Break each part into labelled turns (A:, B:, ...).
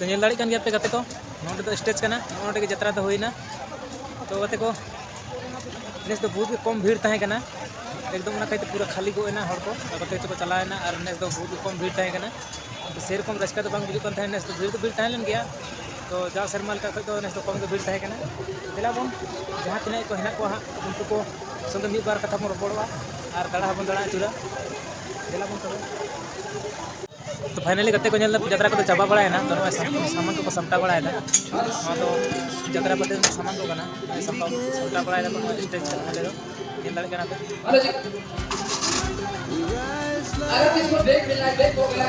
A: तो नेल दाड़ी पे गाते को नोडे तो स्टेज करना नोडे के जतरा तो होइना तो गाते को नेस तो बहुत कम भीड़ तहे करना एकदम ना कहते पूरा खाली गोना हर को गाते को चलाना और नेस तो बहुत कम भीड़ तहे करना तो सेरकम रस्का तो बांग बुझुक तहे नेस तो भीड़ तहे लन गया तो जा शर्मा का तो नेस तो कम के भीड़ तहे करना दिला बोन जहां तिना को हेना को उनको को संग मी बार कथा बन रपड़वा और दड़ा बन दड़ा चुरा दिला बोन तो फाइनली गते को जतरा को चाबा बड़ा है ना तो सामान को समटा बड़ा है तो जतरा बदे सामान को बना समटा बड़ा है स्टेज चलने दो ये लड़के ना पे अगर किसको देख मिला देख हो गया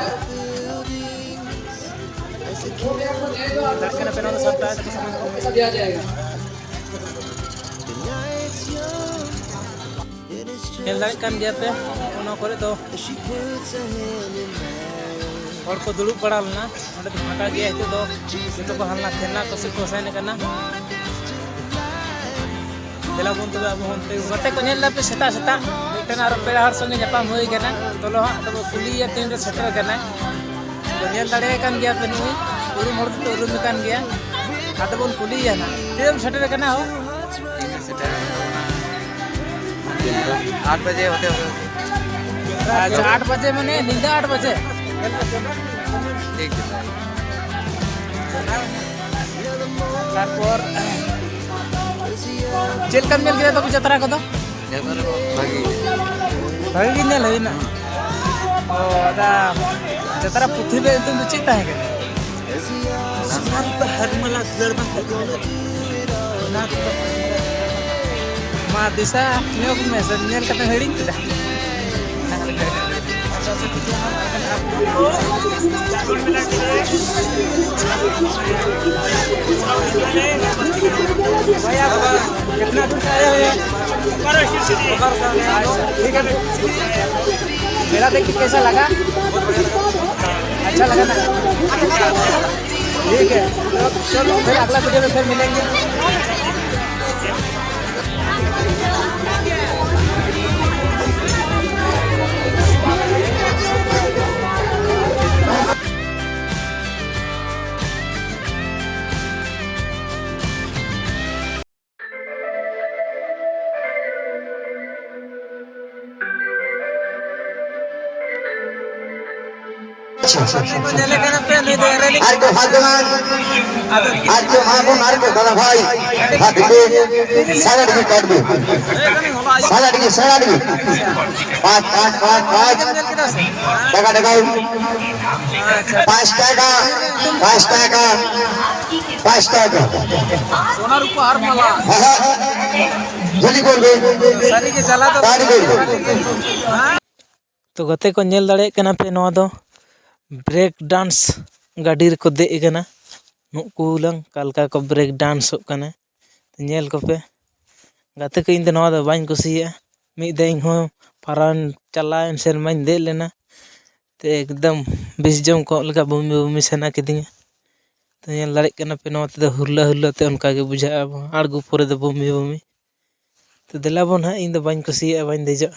A: लड़के ना पे ना समटा है तो सामान को पैसा दिया जाएगा ये लड़के कान गया पे उन्होंने करे तो और को दुड़ुब पड़ा लेना तो फाँका गया तो को हल्ला खेलना कसे को साइन करना दिला बन तो अब हम गते को नेल पे सेता सेता मिटन और पेड़ा हर संगे जपाम होई गना तोलो हां तो पुलिया टीम रे सेटर करना तो नेल दाड़े कान गया पे नुई उरुम हर तो उरुम कान गया हाथ बोल पुलिया ना टीम सेटर करना हो
B: 8 बजे होते हो
A: अच्छा 8 बजे माने नींद 8 बजे
B: ठीक है
A: तारपर चेल कम नेल गया तो जतरा को तो भागी नेल है ना ओ दा जतरा पुथी बे तुम चिता है के सामान तो हरमला दरबन ना मा दिशा न्योक में से नेल कते हेडिंग दा भाई आप कितना दूर से आए हैं? ठीक है मेरा देख के कैसा लगा? अच्छा लगा ना? ठीक है चलो फिर अगला वीडियो में फिर मिलेंगे।
C: Arko Bhagwan, Arko Magun, Arko Kadavai, Hadike, Salad Kadbu, Salad, Pat, Daga, Pastaka,
A: सोना रुपया हर माला
C: Jolly Gold,
A: सारी के चला तो गते को नेल दाड़े कना पे नवा दो ब्रेक डांस गाड़ी रे को दे कना नुकु लंग कालका को ब्रेक डांस हो कना नेल को पे गते को इन नवा दो बाइन कुसिया मी दे इन हो फरान चला इन सेन माइन दे लेना ते एकदम बिस जम को लगा भूमि सेना किदिंग तो नेल दाड़े कना पे नवा ते हुरला ते उनका के बुझा आड़गु पुरे दो भूमि तो दिला बोन हा इन दो बाइन कुसिया बाइन देजा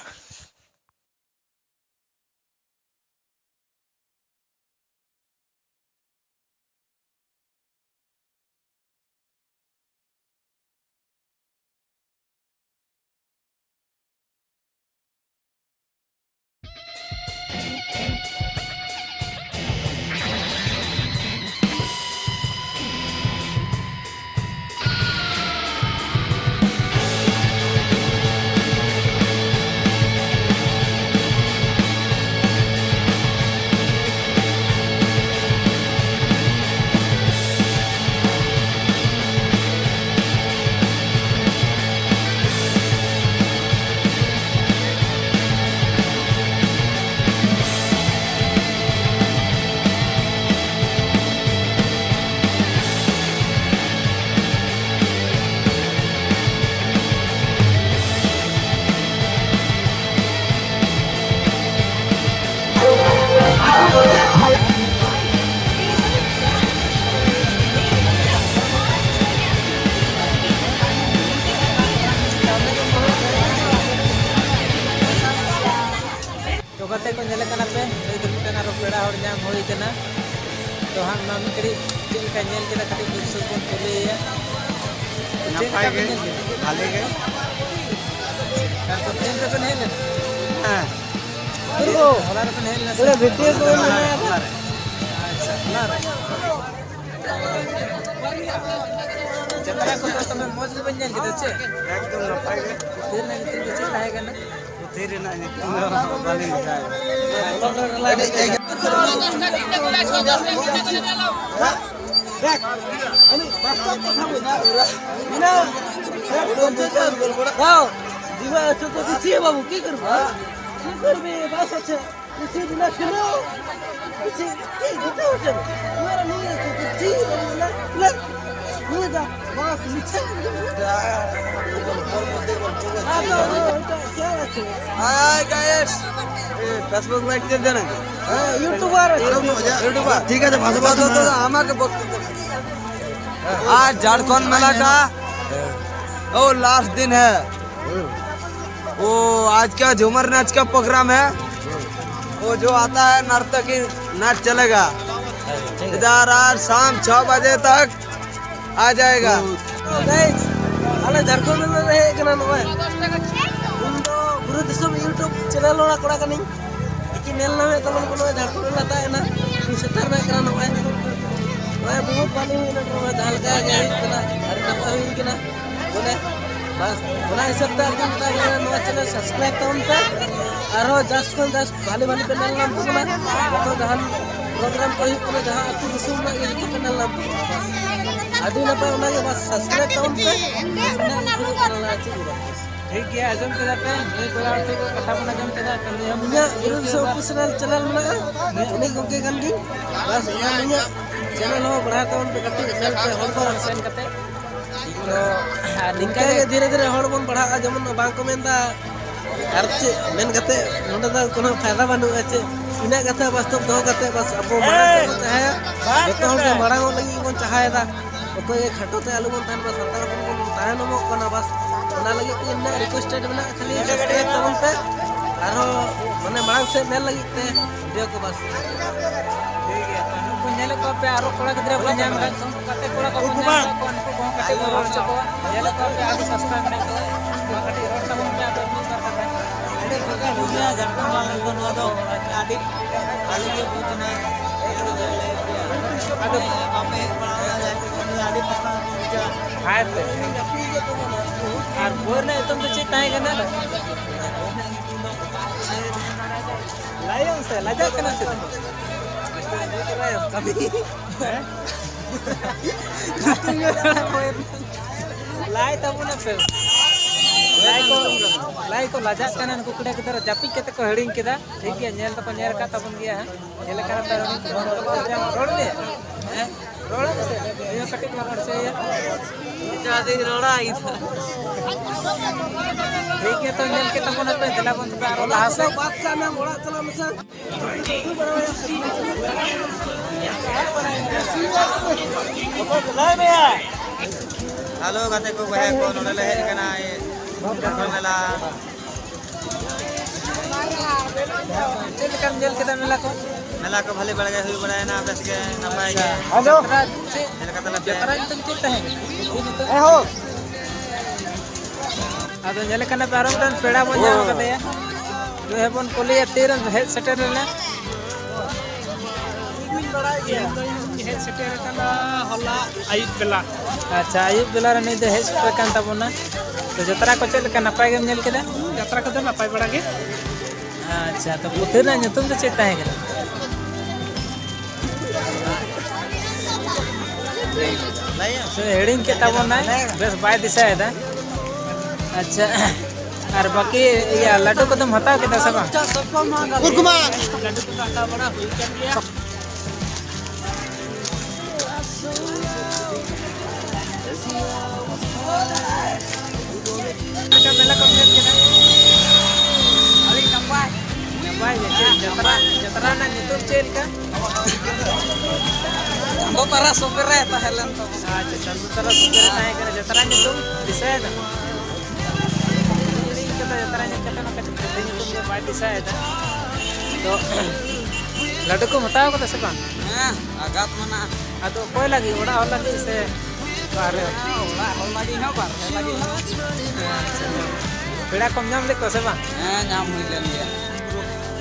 A: हाँ ना मी कड़ी चेल का नेल के कड़ी दर्शक को बोले या
B: नपाय के भाले के
A: तारपर तीन रे हेल
B: हां
A: होला रे हेल ना
D: पूरा वीडियो को बनाया
A: अच्छा होला रे जतरा को तो तमे मौज बन जान के छे
B: एकदम नपाय के
A: फिर ना तुम छे रहेगा ना
B: तेरे ना भाले जाए
D: দেখ আমি বাস্তব কথা বলি না দাও দিবা আছে তো দিছি বাবু কি করব কি করবে বাস আছে দিছি দিনা খেলো দিছি কি দিতে হচ্ছে তোমার নিয়ে দিছি না না নিয়ে যা বাস নিচ্ছে
B: हाय गाइस फेसबुक लाइक कर देना
D: यूट्यूबर
B: यूट्यूबर ठीक है भाषा बात तो हमारे आज झारखंड मेला का ओ लास्ट दिन है वो आज का झूमर नाच का प्रोग्राम है वो जो आता है नर्तकी नाच चलेगा इधर आज शाम 6 बजे तक आ जाएगा
D: गाइस आले झारखंड में रहे कना नय उनको गुरु दिसम यूट्यूब चैनल वाला कोड़ा कनी कि नेल नामे तमन कोनो झारखंड लाता है ना कि सतर ना कना नय मैं बहुत पानी हुई ना तो हल्का गया इतना अरे ना हुई कि ना बोले बस बोला सब तक ता नया चैनल सब्सक्राइब तवन पे आरो जस्ट भाले भाले पे नेल नाम बोला तो जहां प्रोग्राम कोई कोनो जहां अति दिसम ना ये चैनल नाम आदि ना पे उना के बस सब्सक्राइब तवन पे
A: ठीक है आजम के जाते हैं ये कोला उठे को कथा बना जम के जाते हैं हम
D: ᱤᱧᱟᱹᱜ ᱜᱩᱨᱩ ᱥᱚ ᱚᱯᱷᱤᱥᱤᱭᱟᱞ ᱪᱮᱱᱮᱞ ᱢᱮᱱᱟᱜᱼᱟ ᱩᱱᱤ ᱜᱚᱝᱠᱮ ᱠᱟᱱ ᱜᱤᱧ ᱵᱟᱥ ᱚᱱᱟ ᱤᱧᱟᱹᱜ ᱪᱮᱱᱮᱞ ᱦᱚᱸ ᱵᱟᱲᱦᱟᱣ ᱛᱟᱵᱚᱱ ᱯᱮ ᱠᱟᱹᱴᱤᱡ ᱧᱮᱞ ᱯᱮ ᱦᱚᱲ ᱠᱚ
A: सेंड करते तो
D: ᱱᱤᱝᱠᱟ ᱜᱮ ᱫᱷᱤᱨᱮ ᱫᱷᱤᱨᱮ ᱦᱚᱲ ᱵᱚᱱ ᱵᱟᱲᱦᱟᱜᱼᱟ ᱡᱮᱢᱚᱱ ᱵᱟᱝ ᱠᱚ ᱢᱮᱱᱫᱟ ᱟᱨ ᱪᱮᱫ ᱢᱮᱱ ᱠᱟᱛᱮ ᱱᱚᱰᱮ ᱫᱚ कोनो फायदा बानुआ ᱪᱮ ᱤᱱᱟᱹ ᱠᱟᱛᱷᱟ ᱵᱟᱥᱛᱚᱵ ᱫᱚᱦᱚ ᱠᱟᱛᱮ ᱵᱟᱥ ᱟᱵᱚ ᱢᱟᱲᱟᱝ ᱥᱮᱫ ᱵᱚᱱ ᱪᱟᱦᱟᱭᱟ ᱡᱚᱛᱚ ᱦᱚᱲ ᱜᱮ ᱢᱟᱲᱟᱝ ᱞᱟᱹᱜᱤᱫ ᱵᱚᱱ ᱪᱟᱦᱟᱭᱮᱫᱟ ᱚᱠᱚᱭ ᱠᱷᱟᱴᱚ ᱛᱮ ᱟᱞᱚ ᱵᱚᱱ ᱛᱟᱦᱮᱱ ᱵᱟ ᱥᱟᱱᱛᱟᱲ ᱦᱚᱯᱚᱱ ᱵᱚᱱ ᱛᱟᱦᱮᱱᱚᱜ ᱠᱟᱱᱟ ᱵᱟᱥ ᱚᱱᱟ ᱞᱟᱹᱜᱤᱫ ᱤᱧ रिक्वेस्टेड ᱢᱮᱱᱟᱜᱼᱟ खाली सब्सक्राइब ᱛᱟᱵᱚᱱ ᱯᱮ ᱟᱨᱦᱚᱸ ᱢᱟᱱᱮ ᱢᱟᱲᱟᱝ ᱥᱮᱫ ᱧᱮᱞ ᱞᱟᱹᱜᱤᱫ ᱛᱮ ᱵᱷᱤᱰᱤᱭᱳ ᱠᱚ ᱵᱟᱥ
A: ठीक है तो नेले को पे आरो कोड़ा गिद्रा को नाम का कते कोड़ा को नाम को उनको को कते रोड चको नेले को पे आदि सस्ता में को कते रोड सब में आप अपनी कर सकते हैं अरे बगा भैया झारखंड वाले को नो दो आदि आदि के पूछना आदि आपे आदि पसंद हाय पे और बोर ने तुम तो चित है करना लायन से लजा करना से कभी लाई तब ना पे लाई को लजा करना कुकड़ा के तरह जापी के को हड़िंग केदा ठीक है नेल तो नेर का तबन गया है नेल का तर रोड ले हैं रोड से ये कटिंग रोड से ज्यादा रोड़ा आई था ठीक है तो नेल के तबन पे दिला बंद पे और लाहा से
D: बात का नाम बड़ा चला मसा
B: हेलो गाते को बहे को नोले हेज कना ए मेला
A: चल कर नेल के मेला को
B: मेला को भले बढ़ गए हुई बढ़ाए ना बस के ना पाए गए
A: हेलो
B: मेला का तलब
A: जतरा तुम चिंता है
D: ए हो
A: अब नेल कना पारम तन पेड़ा बन जाओ कते जो है बन कोले तेर हेड सेटर ले हेड सेटर कना होला आयुब बेला अच्छा आयुब बेला रे नहीं दे हेड सेटर कान तबना तो जतरा को चल का नपाय गेम नेल केदा जतरा को तो नपाय बड़ा के अच्छा तो पुथर ना तुम तो चिंता है सो हेडिंग के तबना बस बाय दिशा है दा अच्छा और बाकी ये लड्डू को तुम हटाओ के सब
D: कुरकुमा
A: लड्डू को हटा बड़ा हुई कर दिया का मेला कंप्लीट किया अभी नपाय नपाय जतरा जतरा ना नितुम चेल का
D: दो तरह सुपर रहता है लन तो
A: अच्छा चंदू तरह सुपर है करे जतरा नितुम दिशा है जतरा ने कतना कटे नितुम के बात दिशा है तो लाडू को हताव कदा से बांग
B: हाँ आगात मना
A: आदो कोई लगी ओड़ा और लगी से बारे
B: ओड़ा और लगी ना बार लगी
A: पेड़ा कम नाम ले को से बांग
B: हाँ नाम हुई ले लिया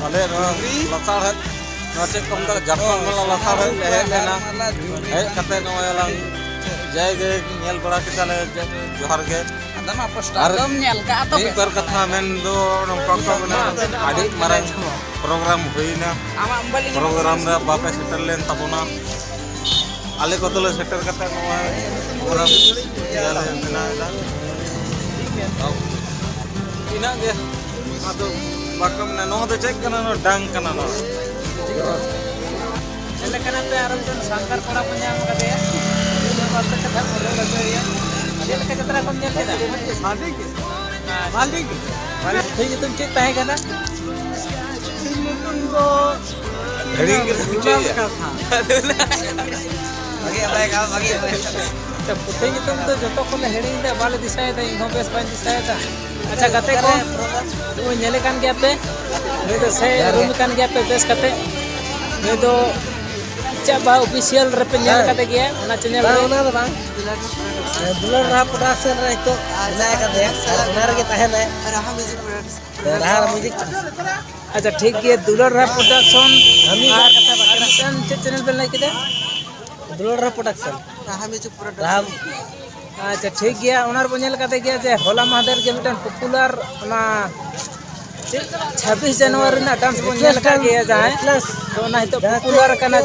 E: अले लतार है नचे कम तक जापान वाला लतार है ले लेना है कते नो याला जय जय नेल बड़ा के चले जोहार के
B: अदम पोस्टर नेल का तो
E: एक बार कथा मेन दो नंपक बना आदि मारंग प्रोग्राम हुईना प्रोग्राम रे बापे सेटल लेन तबना आले को तले सेटल कते नो प्रोग्राम याले मेना दा इना गे आदो बाकम ने नो दे चेक कना नो डांग कना नो
A: चले कना पे आरम जन सांकर कोड़ा पंजाम कदे बात कथा बोले लगे चले के जतरा कम नेल केदा मालिक ठीक तुम चेक ताहे कना
E: घड़ी के पूछे
B: बगे
A: तो पुथे तुम तो जतो को हेडिंग दे बाले दिसाय दे इहो बेस बान दिसाय दा अच्छा गते को वो नेले कान गया पे नहीं तो से रूम कान गया पे बेस कते नहीं तो चाबा ऑफिशियल रे पे नेल कते गया ना चैनल
D: ना बांग दुलर रहा प्रोडक्शन रे तो लाय का देख नार के तहन है रहा म्यूजिक
A: अच्छा ठीक है दुलर रहा प्रोडक्शन हम ही कथा बाकरसन चैनल पे लाइक दे
D: दुलर रहा प्रोडक्शन रहा
A: अच्छा ठीक गया ओनर बनेल कते गया जे होला महादेव के मिटन पॉपुलर ना 26 जनवरी ना डांस बनेल का गया जाए तो ना तो पॉपुलर करना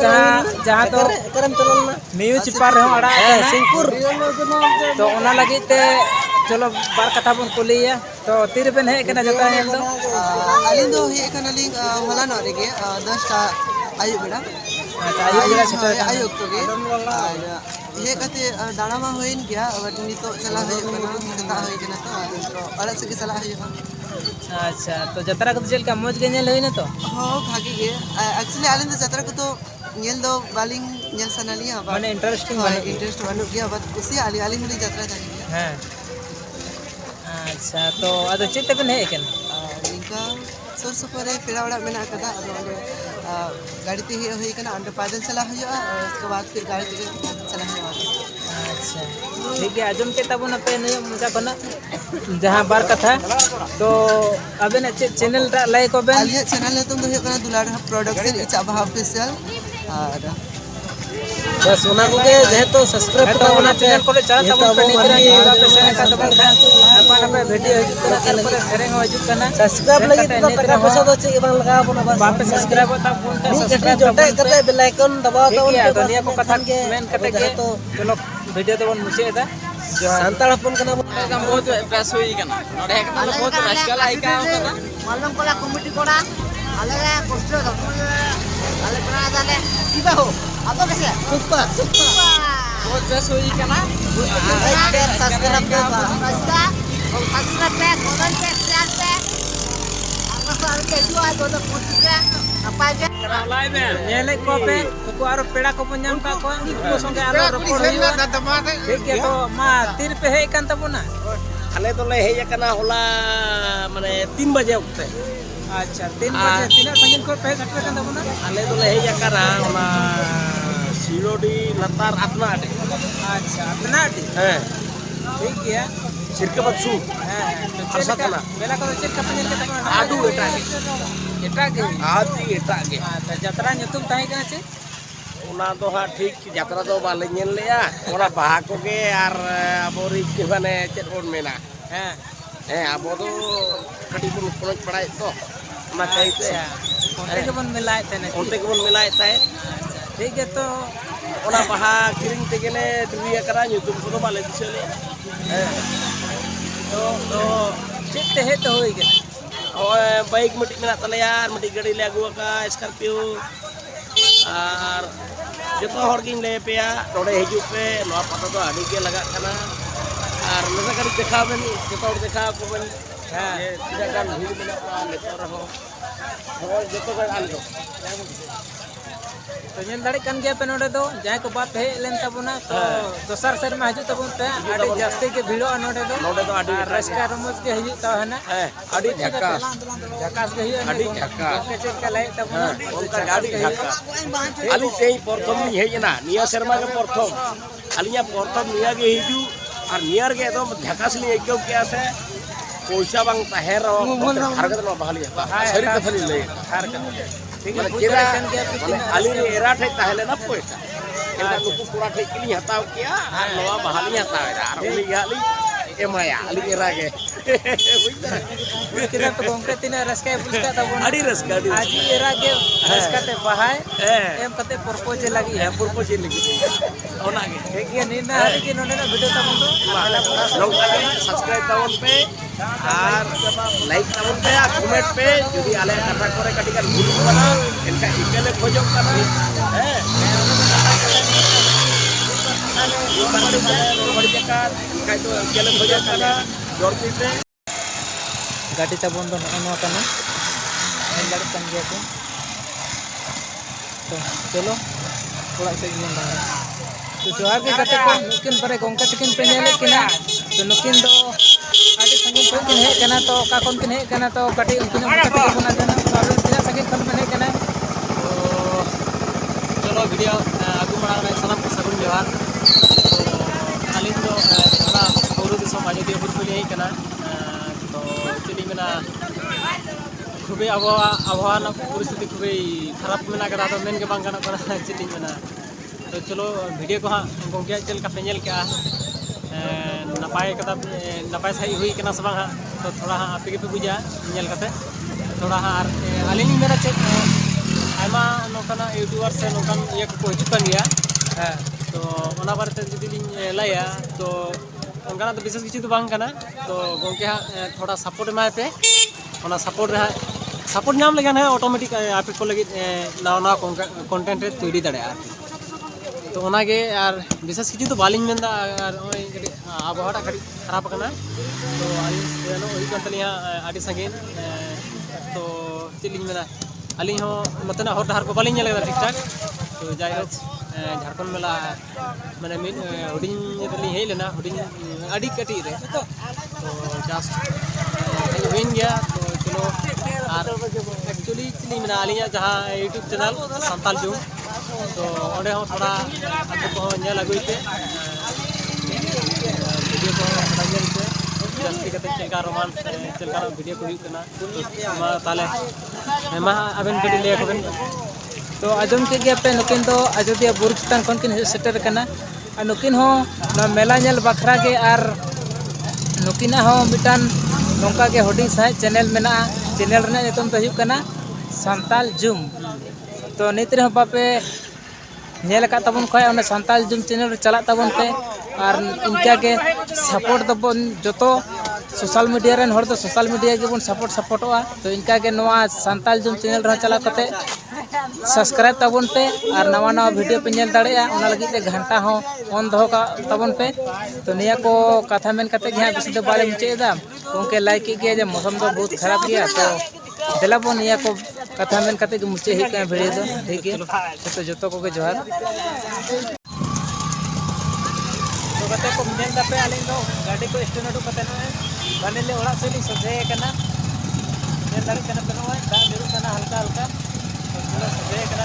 A: जहां तो
D: करम चलन ना
A: न्यूज पर हो अड़ा
D: सिंहपुर
A: तो ओना लगी ते चलो बार कथा बन कुलिया तो तीर बेन है कना जता है तो
F: अलिंग दो हे कना लिंग होला न रेगे 10 टा आयु बेड़ा
A: अच्छा आयु बेड़ा सेटर
F: आयु तो गे हे कते दाना मा होइन गया बट नी तो चला है कना सेता है कना तो अड़ा से के चला है
A: अच्छा तो जतरा को चल का मौज के नेल होई ना तो
F: हो भागी गे एक्चुअली अलिंग दो जतरा को तो नेल दो बालिंग नेल सनालिया
A: माने इंटरेस्टिंग बन गई
F: इंटरेस्ट बनु गया बट उसी अलिंग मुली जतरा था
A: हां अच्छा तो अदो चिते बेन है कन
F: लिंका सुर सुपर रे पेड़ा वाला मेना कदा अदो गाड़ी ते होई कना अंडर पैदल चला हुआ और उसके बाद फिर गाड़ी ते चला हुआ
A: अच्छा ठीक है आजम के तब पे नहीं मुझा बना जहां बार कथा तो अबे ने चैनल लाइक ओबे
F: आलिया चैनल है तुम तो कना दुलार प्रोडक्शन इचा बहा ऑफिशियल और
D: बस ओना को के जेतो सब्सक्राइब
A: तो ओना चैनल को चला तब पे नहीं करा पे सेने का दबा था अपन पे वीडियो हिजुत करा पर सेरेंग हिजुत करना
D: सब्सक्राइब लगी तो टका पैसा दो चे बांग लगा बोना बस
A: बाप पे सब्सक्राइब होता फोन का सब्सक्राइब
D: जोटे करते बेल आइकन दबाओ तो
A: ठीक है दुनिया को कथा मेन कते के
D: तो
A: चलो वीडियो तो बन मुचे था
D: संताल अपन कना
B: बहुत प्रेस हुई कना नोडे एक बहुत रास्कल आइका कना
G: मालूम कोला कमिटी कोड़ा अलग पोस्टर अलग बना जाले किबा हो apa कैसे
D: सुपर
B: बहुत प्रेस हुई कना
G: सब्सक्राइब पे सब्सक्राइब पे कमेंट पे शेयर पे apa soal ke dua do poster apa aja
A: नेले को पे को आरो पेड़ा को पंजाम का को संगे आरो रपड़ हुआ ठीक है तो मा तीर पे है कान तबना
D: आले तो ले हेय कना होला माने 3 बजे उठते
A: अच्छा 3 बजे तीना संगिन को पे सटरे कान तबना
D: आले तो ले हेय कना ओना सिरोडी लतार आत्मा आटे
A: अच्छा अपना दी
D: हां
A: ठीक है
D: सिरके बच्चू
A: हां
D: हर्षा तना
A: बेला को चेक का पंजाम के तबना
D: आदू एटा
A: के
D: आदि एटा के
A: अच्छा जतरा nyutum ताही कना चे
D: ओना तो हा ठीक यात्रा तो बाले नेल लेया ओना बाहा को के आर अबोरी के माने चेत बोन मेना
A: हां
D: अबो तो कटी बुन पड़क पड़ाय तो ओना कहते
A: कोटे के बन मिलाए थे
D: ओते के बोन मिलाय ताय
A: ठीक है तो
D: ओना बाहा किरिंग ते गेले दुनिया करा nyutum को बाले दिसले
A: तो चित्ते है तो होई गना
D: ओए बाइक मटी मेना तले यार मटी गाड़ी ले अगुआ का स्कॉर्पियो और जतो हर गिन ले पेया नोडे हिजु पे नोआ पता तो आडी के लगा कना और नजा गाड़ी देखा बन जतो देखा को बन हां ये तिना गान भीड़ मेना लेतो रहो हो जतो गाड़ी आल दो
A: तो ñel दाड़े kan गया पे नोडे दो जाय को बाप हे लेन तबना तो दोसर शर्मा हजू तबन पे आडी जास्ती के भिड़ो नोडे दो रस्का रमज के हजू ता है ना
B: आड़ी झक्का
A: झकास के हजू
B: आड़ी झक्का
A: के चेक का लाई तबना
B: उनका गाड़ी झक्का
H: आली तेई प्रथम हेजना निया शर्मा के प्रथम आलिया प्रथम निया के हिजू और नियर के एकदम झकास लिए क्यों क्या से पैसा बांग तहेर हरकत न बहाली सरी कथा ले
A: हार का ठीक है
H: केरा आली रे एरा ठे ताहले ना पैसा केला नुकु पूरा ठे किली हताव किया और नवा बहाली हताव और उनी गाली एमाया आली एरा के
A: किना तो गोंके तिना रस्का पुस्का तबना
H: आड़ी रस्का
A: आज एरा के रस्का ते बहाय एम कते प्रपोज लगी है
H: प्रपोज लगी ओना के
A: ठीक है नीना आदि के नोने ना वीडियो तबन तो
H: लोग सब्सक्राइब तावन पे और लाइक तावन पे और कमेंट पे यदि आले कथा करे कटी का भूल बना इनका इकेले खोजो करना है बड़ी जगह इनका तो इकेले खोजो करना जोरती पे
A: गाड़ी तबन दो नो कना ñel दाड़े kan गया को तो चलो थोड़ा से गिन रहा तो जोहार के कते को नुकिन परे गोंका तकिन पे नेले किना तो नुकिन दो आडी संगिन पे किन हे कना तो का कोन किन हे कना तो कटी उनकिन कते को बना देना तो आबे तिना संगिन खन पे हे कना तो चलो वीडियो आगु मड़ा में सलाम सगुन जोहार तो आलिन दो थोड़ा पूर्व दिसम आजोदिया बुरपुली हे कना तो चली मेना खूबे आबहावा परिस्थिति खूबे खराब मेना कदा तो मेन के बांग गाना करा चली मेना तो चलो वीडियो को हाँ गोंके चल का पे के नपाय कदा नपाय सही हुई कना सब हाँ तो थोड़ा हाँ आपे पे बुझा नेल कते थोड़ा हाँ आलिनी मेरा चेक आयमा नोकना यूट्यूबर से नोकन ये को हिजु kan गया तो ओना बारे ते जदी लाया तो उनका तो विशेष किछु तो बांग कना तो गोंके हाँ थोड़ा सपोर्ट माय पे ओना सपोर्ट रहा सपोर्ट नाम लगे है ऑटोमेटिक आपे को लगे नवा कंटेंट रे तैयारी दाड़े तो ओनागे और विशेष किछु तो बालिंग मेंदा और ओई आबहावा खड़ी खराब करना तो आई सेनो ओई कंटलिया आडी संगीन तो चिलिंग मेना अली हो मतना हर हर को बालिंग लगा ठीक ठाक तो जाय हो झारखंड मेला माने मिन हुडिंग रली हे लेना हुडिंग आडी कटी रे तो जस्ट होइन गया तो चलो और एक्चुअली चिलिंग मेना अलिया जहां यूट्यूब चैनल संताल जूम तो ओडे हो थोड़ा आपको को नेल अगुइते वीडियो को थोड़ा नेलते जास्ती कते चलका रोमांस चलका वीडियो को हुकना मा ताले मा अबन कडी ले को तो आजम के गया पे नुकिन तो अयोध्या बुर्ग चितान कोन किन सेटर कना और नुकिन हो मेला नेल बखरा के और नुकिना हो मिटान नोंका के होडिंग साइ चैनल मेना चैनल रना नितम तो हुकना संताल जूम तो नित रे बापे नेल का तबन खय ओने संताल जूम चैनल चला तबन पे और इनका के सपोर्ट तबन जतो सोशल मीडिया रेन हर तो सोशल मीडिया के बन सपोर्टवा तो इनका के नवा संताल जूम चैनल रे चला कते सब्सक्राइब तबन पे और नवा नवा वीडियो पे नेल दाड़ेया ओना लगी ते घंटा हो ऑन दहो का तबन पे तो निया को कथा मेन कते गया बिस दो बारे मुचेदा उनके लाइक किया जे मौसम तो बहुत खराब गया तो देला बन निया को कथा मेन कते के मुचे ही का वीडियो दो ठीक है तो जतो को के जोहार तो कते को मेन दपे आलिन दो गाड़ी को स्टैंड कते न बने ले ओड़ा से ली सजे कना नेल दाड़ी कना पे दा मेरु कना हल्का हल्का तो सजे कना